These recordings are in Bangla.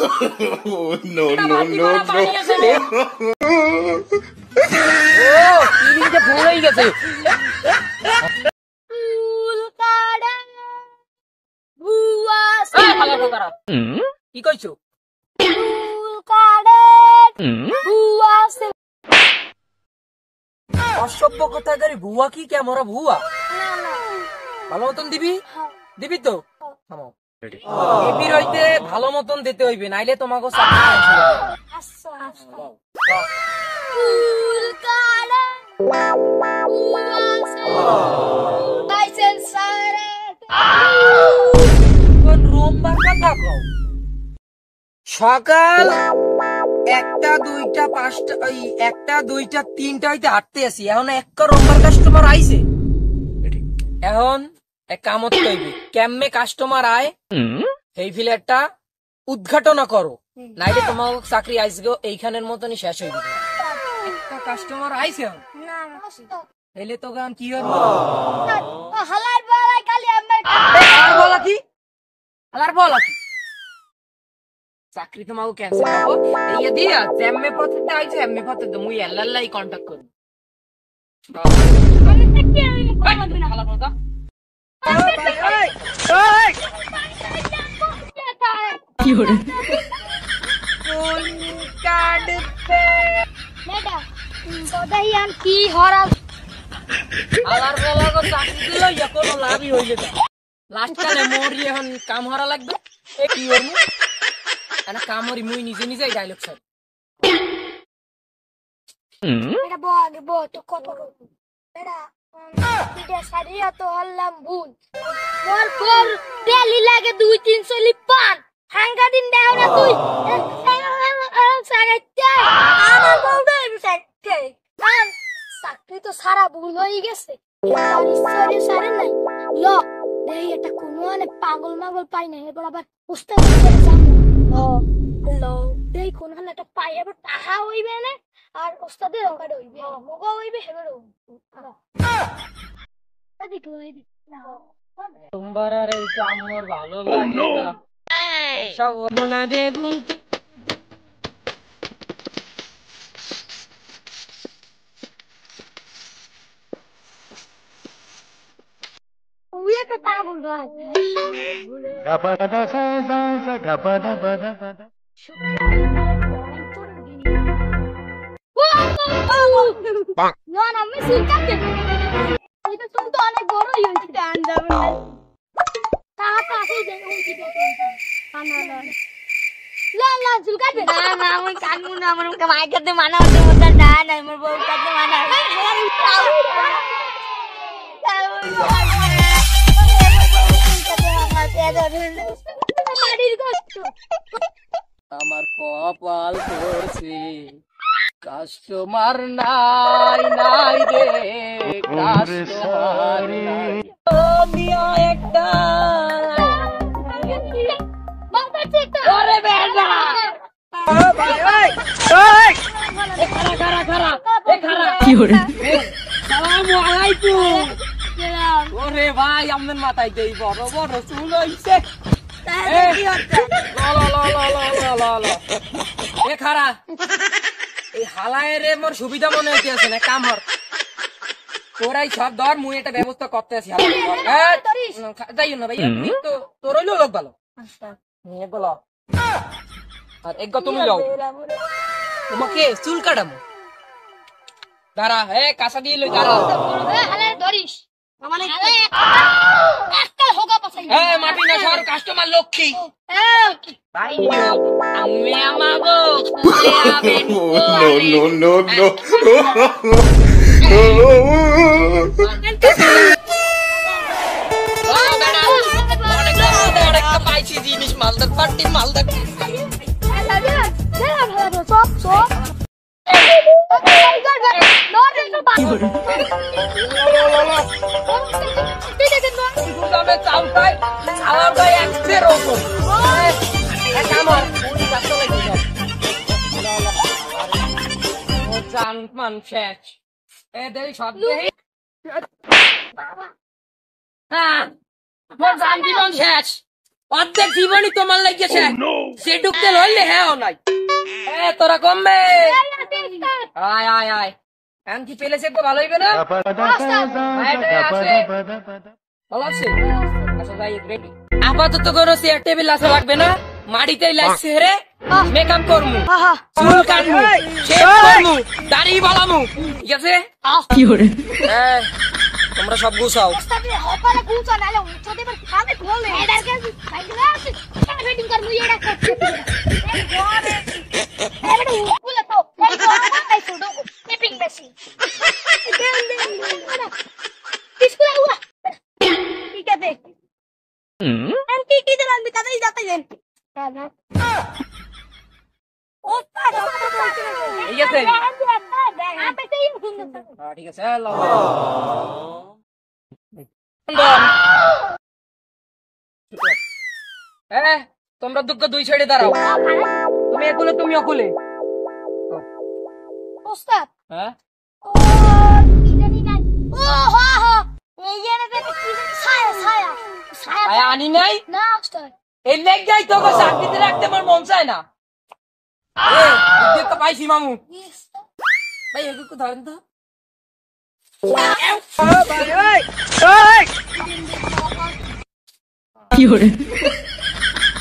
No, no, no, ভুলেই গেছে। কি কইছো? অসভ্য কথা করি। ভুয়া কি ক্যামেরা ভুয়া? ভালো মতন দিবি? দিবি তো? হইতে ভালো মতন দিতে হইবে, নাইলে তোমাকে সকাল 1টা 2টা 5টা 1টা 2টা 3টা হইতে হাঁটতে আসি, এখন একটা রোববার কাস্টমার আইছে। এখন এক কামত কইবি, কেমনে কাস্টমার আয় এই ফিলেটটা উদ্ঘাটন করো, নাইলে তোমার চাকরি আইসগো এইখানের মতনই শেষ হয়ে যাবে। একটা কাস্টমার আইছে এলে তো গান কি হবে? হালার বলা কি? হালার বলা কি? চাকরি তোমাকে ক্যান্সেল করবো এই দিয়া যেমনে পথে আইছে এমনি পথে তো মুই এল্লাই কন্টাক্ট করব। কি হরা আলার বলা চাকরি দিল কোনো লাভই হইলে লাস্টকালে মরি এখন কাম হরা লাগবে। এ কি করবো কাম হরি মুই নিজে নিজে ডায়লগ স্যার এটা বগে বো তো কত এটা এটা সারিয়া তো হল্লাম ভুল মোর পর ডেলি লাগে 2-300 লিপান হাঙ্গা দিন দাও না তুই সারাইতে আমার বউটা সারাইতে চাকরি তো সারা ভুল হয়ে গেছে আর ইচ্ছারে সারে নাই ল দেই এটা কোনো মানে পাগল মাগল পাই না এবার আবার উস্তাদ করে যাবো। ও হ্যালো দেই কোন হালে একটা পাই এবার তাহা হইবে না আর ওস্তাদের ওকাড হইবে মগো হইবে হেবেরও আদি কইবি না তোমার আর এই আমার ভালো লাগে না সব বনা দে উইয়া তো পাগল রয় গাপাদা সা সা গাপাদা বাদা বাদা না না আমি সুলকাতে এটা তো অনেক বড় হইছে টান যাবে না তাহা কাছে দেই ওই দিকে না না লা লা সুলকাতে না না আমি কানমু না আমার মাইকাতে মানা হতে মত না না আমার বউ কাতে মানা আমার কপাল পড়ছে কাস্টমার নাই নাই রে কাস্টমার নাই মিয়া একটা আরে বেটা কি হরে আসসালামু আলাইকুম ওরে ভাই আমনের মাথায় দেই বড় বড় চুল হইছে কি হচ্ছে এ খারা এই হালায় রে মোর সুবিধা মনে হইতেছে না কাম হর তোরাই সব ধর মুই একটা ব্যবস্থা করতে আছি যাইও না ভাই তো তোর হইলো লোক ভালো বলো আর এক তুমি যাও তোমাকে চুল কাটামো দাঁড়া কাঁচা দিয়ে লই দাঁড়া ধরিস মাটি না সর কাস্টমার লক্ষ্মী ভাই আমি আমাগো no, no, no, পাইছি জিনিস মালদার পার্টি মালদার শেষ অর্ধেক জীবনই তোমার লাগিয়েছে সে ঢুকতে লইলে হ্যাঁ নাই তোরা কমবে আয় আয় আয় এখন কি পেলেছে একটু ভালো হইবে না ভালো আছে আচ্ছা যাই রেডি আপাতত কোনো চেয়ার টেবিল আসা লাগবে না মাটিতেই লাগছে হেরে মেকআপ করমু চুল কাটমু শেভ করমু দাড়ি বালামু ঠিক আছে তোমরা সব গুছাও ঠিক আছে ঠিক আছে তোমরা দুঃখ দুই সাইডে দাঁড়াও তুমি একুলে তুমি অকুলে হ্যাঁ আনি নাই এই লেগ যাই তো চাকরিতে রাখতে আমার মন চায় না তো পাইছি মামু ভাই একটু ধরেন তো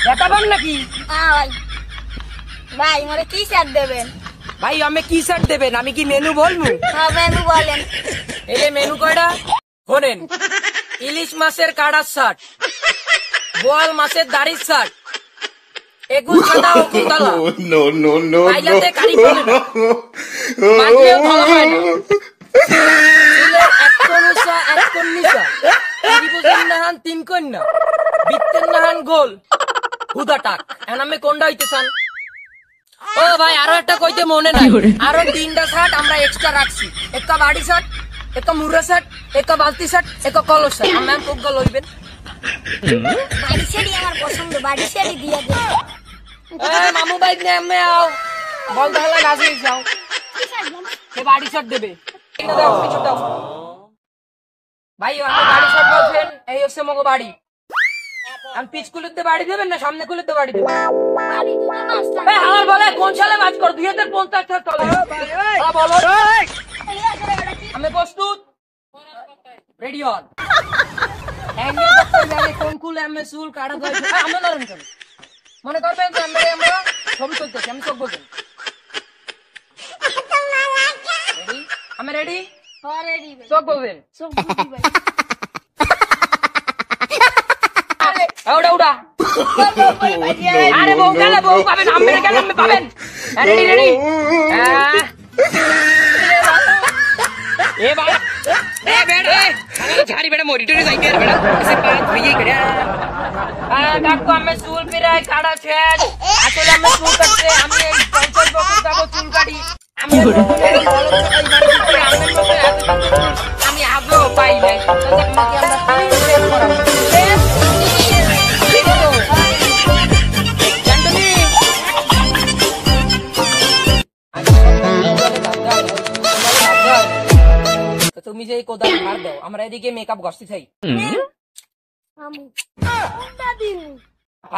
দেখা পান নাকি ভাই মরে কি শার্ট দেবেন ভাই আমি কি শার্ট দেবেন আমি কি মেনু বলবো হ্যাঁ মেনু বলেন এই মেনু কয়টা শোনেন ইলিশ মাছের কাড়ার শার্ট বোয়াল মাছের দাড়ির শার্ট একুশ কাটা ও কুতালা পাইলাতে কারি বলে না মাঝেও ভালো হয় না এক কনুসা এক কন্নিসা ত্রিভুজের নাহান তিন কন্যা বৃত্তের নাহান গোল হুদা টাক এখন আমি কোনটা হইতে চান ও ভাই আরো একটা কইতে মনে নাই আরো তিনটা শার্ট আমরা এক্সট্রা রাখছি একটা বাড়ি শার্ট একটা মুরা শার্ট একটা বালতি শার্ট একটা কলস শার্ট আমরা কোকগা লইবেন বাড়ি শাড়ি আমার পছন্দ বাড়ি শাড়ি দিয়া দে মামু ভাই নেমে আও বল তাহলে রাজি যাও সে বাড়ি শার্ট দেবে এটা দাও কিছু দাও ভাই আপনি বাড়ি শার্ট বলছেন এই হচ্ছে মগো বাড়ি আমি পিচ কুলিতে বাড়ি দেবেন না সামনে কুলিতে বাড়ি দেবেন বাড়ি তুমি মাস্টার আমার বলে কোন সালে কাজ কর 2050 চলে বলো আমি প্রস্তুত রেডি অন কোন কুলে আমি চুল কাটা আমরা নরম করি মনে করবেন যে আমরা ছবি তুলতেছি আমি চোখ বলবেন আমি রেডি চোখ বলবেন উড়া উড়া আরে বউ গেলে বউ পাবেন আমি গেলে আমি পাবেন রেডি রেডি ए बाबा ए बेटा ए झाड़ी बेटा मॉनिटर जाइए बेटा ऐसे बात भइए करे ডাক্তার আমি চুল পিরাই কাটা শেষ আসলে আমি চুল কাটতে আমি এই 50 বছর যাব চুল কাটি আমি আমি আগেও পাই নাই তোমাকে আমরা শেষ করাবো তুমি যে কোদাল মার দাও আমরা এদিকে মেকআপ ঘষতে চাই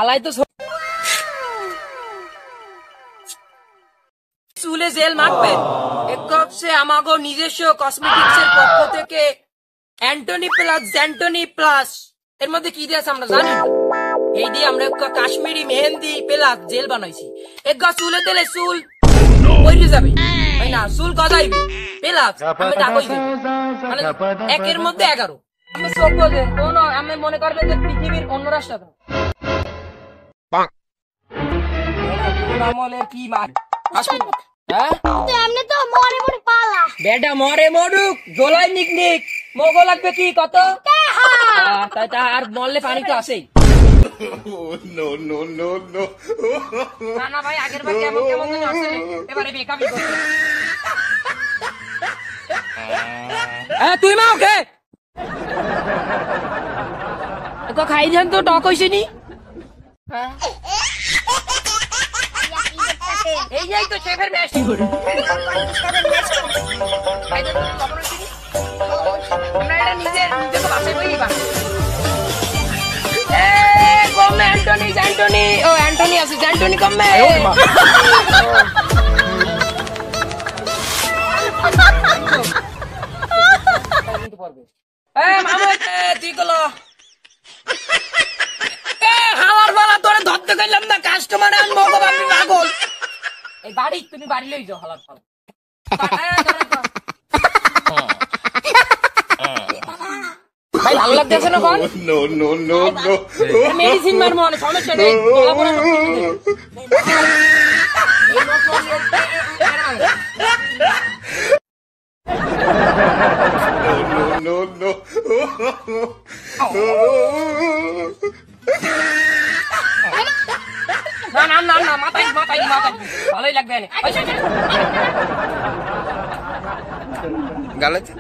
আলাই তো চুলে জেল মাখবেন এক হচ্ছে আমাগো নিজস্ব কসমেটিক্স এর পক্ষ থেকে অ্যান্টনি প্লাস এর মধ্যে কি দিয়েছে আমরা জানি না এই দিয়ে আমরা কাশ্মীরি মেহেন্দি প্লাস জেল বানাইছি এক চুলে দিলে চুল পড়ে যাবে তাই না চুল গজাইবে প্লাস আমি টাকাই দেব মানে একের মধ্যে 11 আমি সব বলেন কোন আমি মনে করবেন যে পৃথিবীর অন্য রাষ্ট্র আমলের কি মার আসুন হ্যাঁ এমনি তো মরে মরে পালা বেটা মরে মরুক জলাই নিকনিক মগো লাগবে কি কত তাই তা আর মরলে পানি তো আসেই no no no no না না ভাই আগের বার কেমন কেমন যেন আসে এবারে মেকআপই করতে তুই মা ওকে তো খাই দেন তো টক হইছে নি এই যাই তো শেফের ম্যাচ আমরা এটা নিজে নিজে তো বাসায় বই বা গভর্নমেন্ট অ্যান্টনি অ্যান্টনি ও অ্যান্টনি আছে অ্যান্টনি কমবে তুই গেল হাওয়ার বেলা তোরে ধরতে গেলাম না কাস্টমার আনবো আপনি পাগল এই বাড়ি তুমি বাড়ি লই যাও হালার ফালা ভাই ভালো লাগতেছে না কোন No, no, no, no. Medicine মারবো অনেক সমস্যা নেই No, no, না না না না মাথায় মাথায় মাথায় ভালোই লাগবে না গালাতে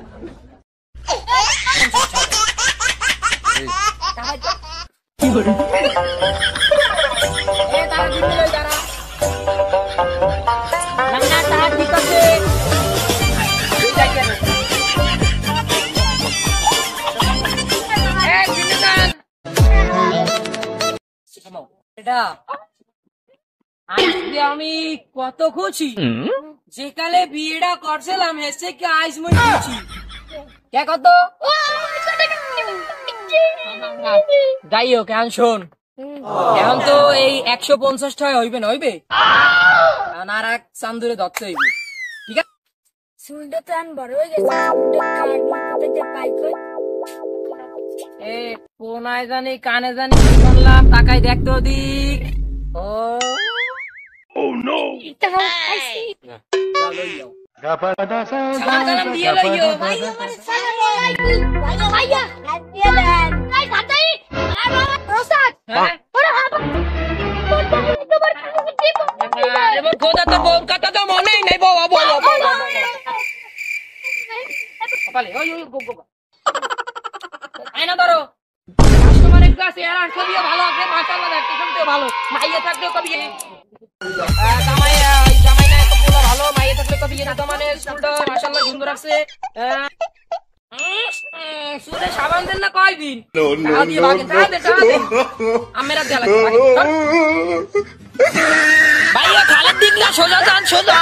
কি করে এ তারা দিবি লই তারা না না তারা ঠিক আছে এটা আজকে আমি কত খুশি যেকালে বিয়েটা করছিলাম এসে কি আইস মই খুশি কে কত যাই হোক এখন শোন এখন তো এই 150 টাকা হইবে না হইবে আর এক চান্দুরে ধরতে হইবে ঠিক আছে চুলটা তো আমি বড় হয়ে গেছে চুলটা পাই কই এ কোনায় জানি কানে জানি কি বললাম তাকাই দেখতে ওদিক ও নো এটা খাইছি সালাম দিয়ে লইও ভাই আমার সালা ভাইয়া দিয়ে দেন ভাই খাতাই আর প্রসাদ হ্যাঁ ওরে হাবা তোমার এবার খোদা তো বউ কথা তো মনেই নাই বাবা বলো বলো কপালে ওই ওই গো গো আয়না ধরো কাস্টমারের কাছে আর সবই ভালো আছে মাশাআল্লাহ দেখতে শুনতে ভালো মাইয়া থাকলেও কবি জামাই জামাই না তো পোলা ভালো মাইয়া থাকলে কবি এটা তো মানে চুলটা মাশাআল্লাহ সুন্দর আছে সুরে সাবান দেন না কয়দিন no, no, দিয়ে ভাগে তা দে আমেরা দেয়া লাগে ভাইয়া খালের দিক না সোজা যান সোজা